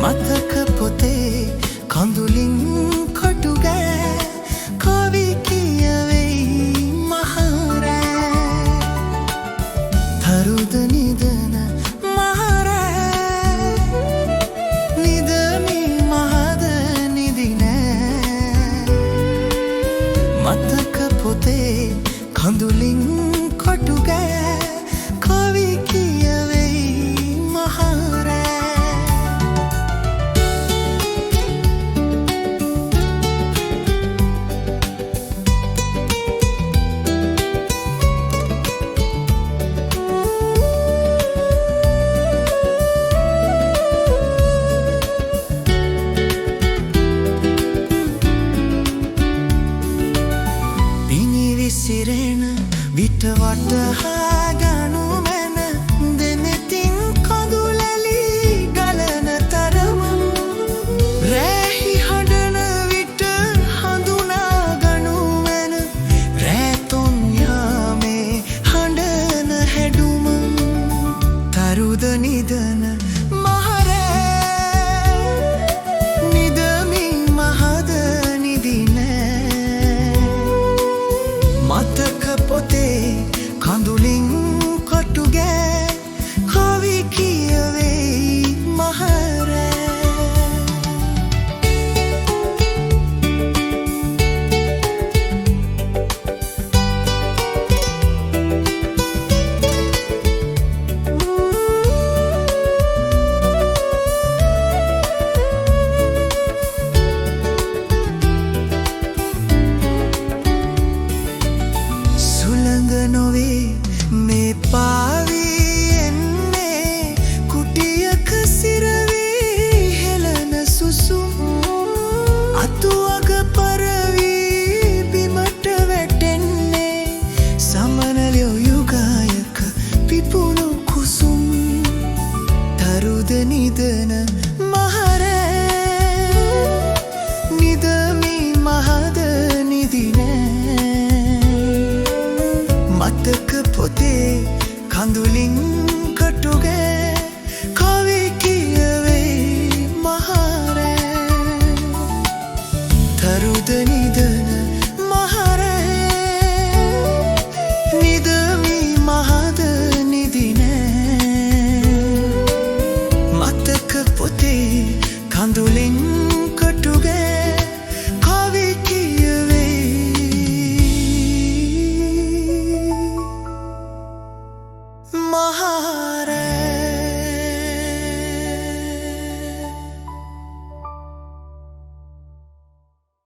මතක පොතේ කඳුලින් කොටු ගෑ කවි කියවෙයි මහරෑ තරුද නිදන මහරෑ නිදමි මහද නිදිනෑ මතක පොතේ කඳුලින් කොටු ගෑ කවි කියවෙයි මහරෑ සිරෙන විට වටහා ගනු මැන දෙනෙතින් කඳුලැලි ගලන තරම රැහි හඬන විට හඳුනා ගනු මැන රැතුන් යාමේ හඬන හැඩුම තරුද නිදන මහරෑ නිදමි මහද මතක පොතේ කඳුලින් කොටු ගෑ කවි කියවෙයි මහරෑ නොවේ මේ පාවී එන්නේ කුටියක සිරවී හෙළන සුසුම් අතුවග පරවී බිමට වැටෙන්නේ සමනලයෝ යුගායක පිපුණු කුසුම් තරුද නිදන මහරෑ නිදමි මහද නිදිනෑ මතක පොතේ කඳුලින් කොටු ගෑ කවි කියවෙයි මහරෑ තරුද නිදන මහරෑ නිදමි මහද නිදිනෑ මතක පොතේ කඳුලින්